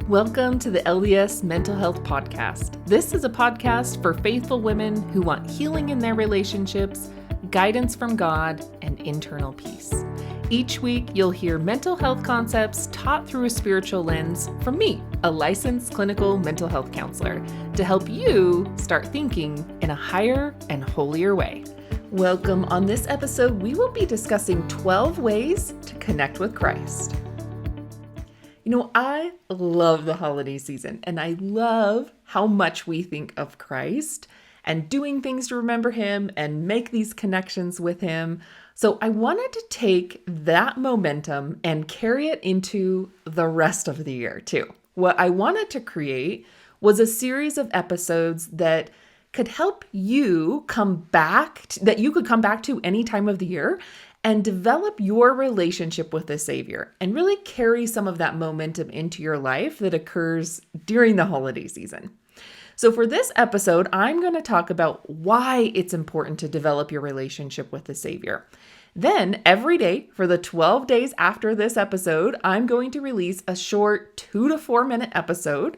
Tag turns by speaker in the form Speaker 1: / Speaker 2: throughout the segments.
Speaker 1: Welcome to the LDS Mental Health Podcast. This is a podcast for faithful women who want healing in their relationships, guidance from God, and internal peace. Each week, you'll hear mental health concepts taught through a spiritual lens from me, a licensed clinical mental health counselor, to help you start thinking in a higher and holier way. Welcome. On this episode, we will be discussing 12 ways to connect with Christ. You know, I love the holiday season, and I love how much we think of Christ and doing things to remember him and make these connections with him. So I wanted to take that momentum and carry it into the rest of the year too. What I wanted to create was a series of episodes that could help you come back, that you could come back to any time of the year and develop your relationship with the Savior and really carry some of that momentum into your life that occurs during the holiday season. So for this episode, I'm going to talk about why it's important to develop your relationship with the Savior. Then every day for the 12 days after this episode, I'm going to release a short 2 to 4 minute episode.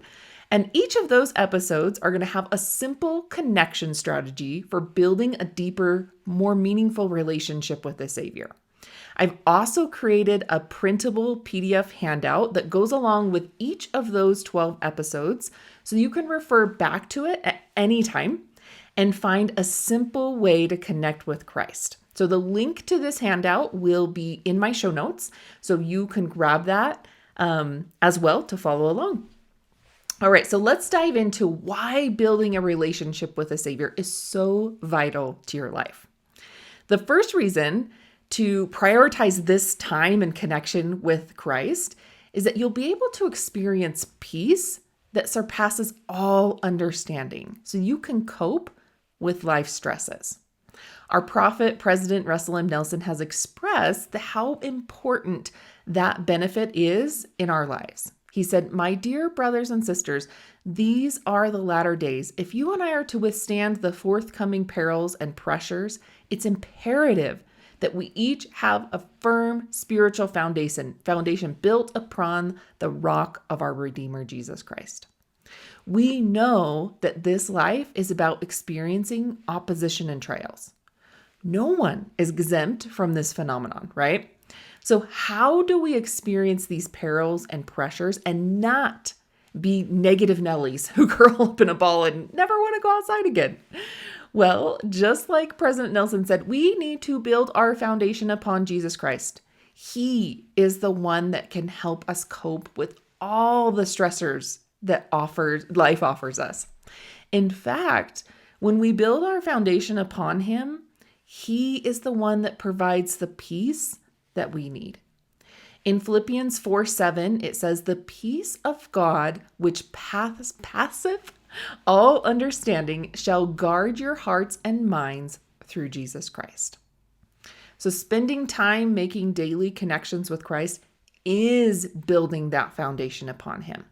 Speaker 1: And each of those episodes are going to have a simple connection strategy for building a deeper, more meaningful relationship with the Savior. I've also created a printable PDF handout that goes along with each of those 12 episodes so you can refer back to it at any time and find a simple way to connect with Christ. So the link to this handout will be in my show notes, so you can grab that as well to follow along. All right, so let's dive into why building a relationship with a Savior is so vital to your life. The first reason to prioritize this time and connection with Christ is that you'll be able to experience peace that surpasses all understanding, so you can cope with life stresses. Our prophet, President Russell M. Nelson, has expressed how important that benefit is in our lives. He said, "My dear brothers and sisters, these are the latter days. If you and I are to withstand the forthcoming perils and pressures, it's imperative that we each have a firm spiritual foundation built upon the rock of our Redeemer, Jesus Christ." We know that this life is about experiencing opposition and trials. No one is exempt from this phenomenon, right? So how do we experience these perils and pressures and not be negative Nellies who curl up in a ball and never want to go outside again? Well, just like President Nelson said, we need to build our foundation upon Jesus Christ. He is the one that can help us cope with all the stressors that life offers us. In fact, when we build our foundation upon him, he is the one that provides the peace that we need. In Philippians 4:7, it says, "The peace of God, which passeth all understanding, shall guard your hearts and minds through Jesus Christ." So spending time making daily connections with Christ is building that foundation upon him,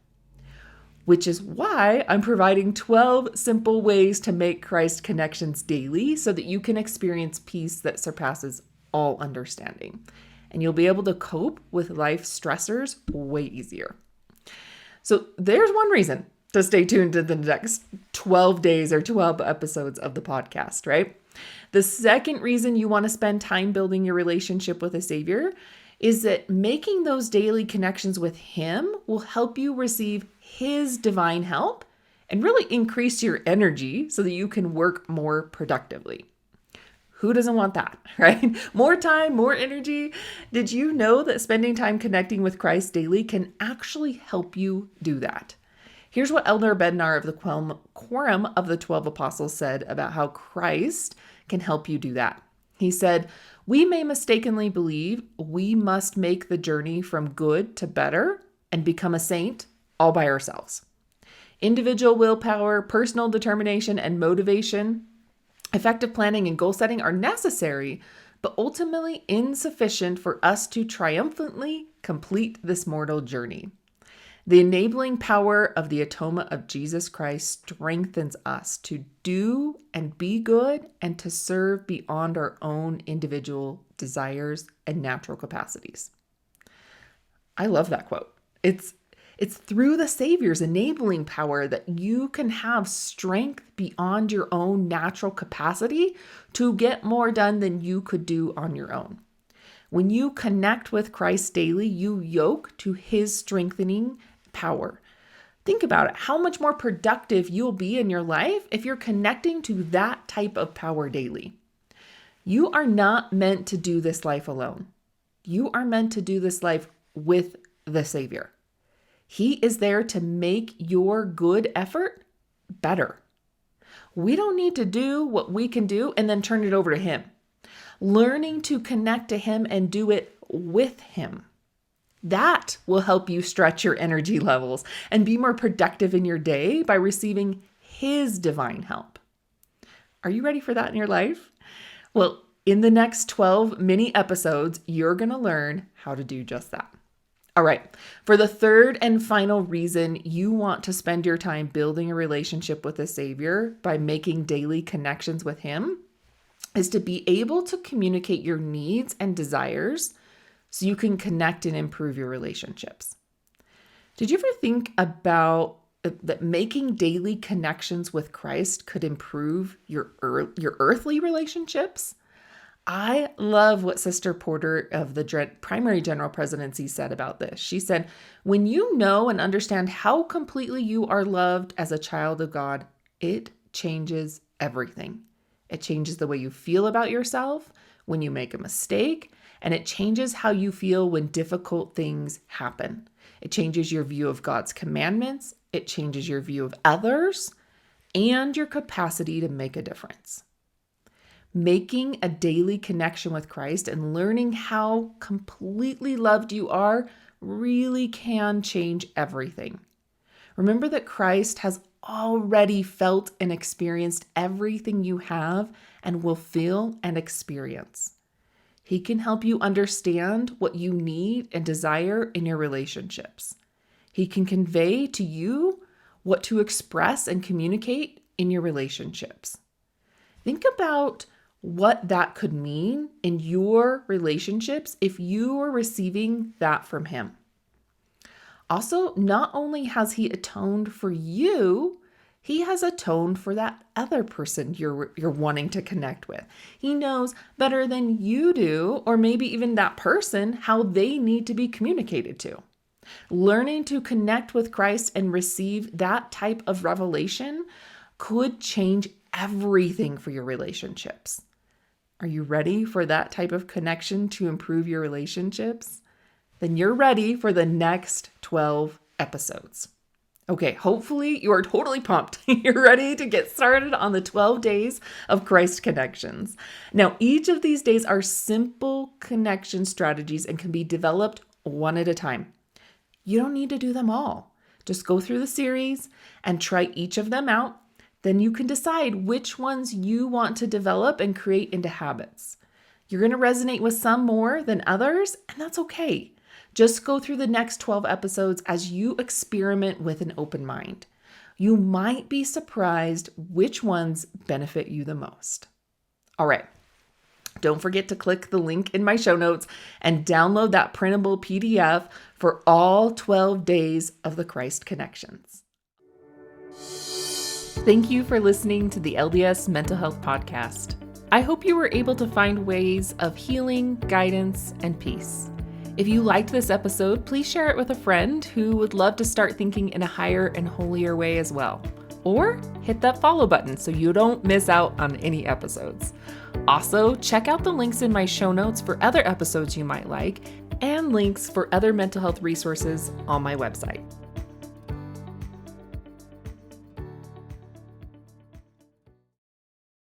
Speaker 1: which is why I'm providing 12 simple ways to make Christ connections daily so that you can experience peace that surpasses all understanding. And you'll be able to cope with life stressors way easier. So there's one reason to stay tuned to the next 12 days or 12 episodes of the podcast, right? The second reason you want to spend time building your relationship with a Savior is that making those daily connections with him will help you receive his divine help and really increase your energy so that you can work more productively. Who doesn't want that, right? More time, more energy. Did you know that spending time connecting with Christ daily can actually help you do that? Here's what Elder Bednar of the Quorum of the 12 Apostles said about how Christ can help you do that. He said, "We may mistakenly believe we must make the journey from good to better and become a saint all by ourselves. Individual willpower, personal determination, and motivation, effective planning and goal setting are necessary, but ultimately insufficient for us to triumphantly complete this mortal journey. The enabling power of the atonement of Jesus Christ strengthens us to do and be good and to serve beyond our own individual desires and natural capacities." I love that quote. It's It's through the Savior's enabling power that you can have strength beyond your own natural capacity to get more done than you could do on your own. When you connect with Christ daily, you yoke to his strengthening power. Think about it. How much more productive you'll be in your life if you're connecting to that type of power daily. You are not meant to do this life alone. You are meant to do this life with the Savior. He is there to make your good effort better. We don't need to do what we can do and then turn it over to him. Learning to connect to him and do it with him. That will help you stretch your energy levels and be more productive in your day by receiving his divine help. Are you ready for that in your life? Well, in the next 12 mini episodes, you're going to learn how to do just that. All right. For the third and final reason you want to spend your time building a relationship with the Savior by making daily connections with him is to be able to communicate your needs and desires so you can connect and improve your relationships. Did you ever think about that making daily connections with Christ could improve your earthly relationships? I love what Sister Porter of the Primary General Presidency said about this. She said, when you know and understand how completely you are loved as a child of God, it changes everything. It changes the way you feel about yourself when you make a mistake, and it changes how you feel when difficult things happen. It changes your view of God's commandments. It changes your view of others and your capacity to make a difference. Making a daily connection with Christ and learning how completely loved you are really can change everything. Remember that Christ has already felt and experienced everything you have and will feel and experience. He can help you understand what you need and desire in your relationships. He can convey to you what to express and communicate in your relationships. Think about what that could mean in your relationships if you were receiving that from him. Also, not only has he atoned for you, he has atoned for that other person you're wanting to connect with. He knows better than you do, or maybe even that person, how they need to be communicated to. Learning to connect with Christ and receive that type of revelation could change everything for your relationships. Are you ready for that type of connection to improve your relationships? Then you're ready for the next 12 episodes. Okay, hopefully you are totally pumped. You're ready to get started on the 12 days of Christ connections. Now, each of these days are simple connection strategies and can be developed one at a time. You don't need to do them all. Just go through the series and try each of them out. Then you can decide which ones you want to develop and create into habits. You're going to resonate with some more than others, and that's okay. Just go through the next 12 episodes as you experiment with an open mind. You might be surprised which ones benefit you the most. All right. Don't forget to click the link in my show notes and download that printable PDF for all 12 days of the Christ Connections. Thank you for listening to the LDS Mental Health Podcast. I hope you were able to find ways of healing, guidance, and peace. If you liked this episode, please share it with a friend who would love to start thinking in a higher and holier way as well. Or hit that follow button so you don't miss out on any episodes. Also, check out the links in my show notes for other episodes you might like and links for other mental health resources on my website.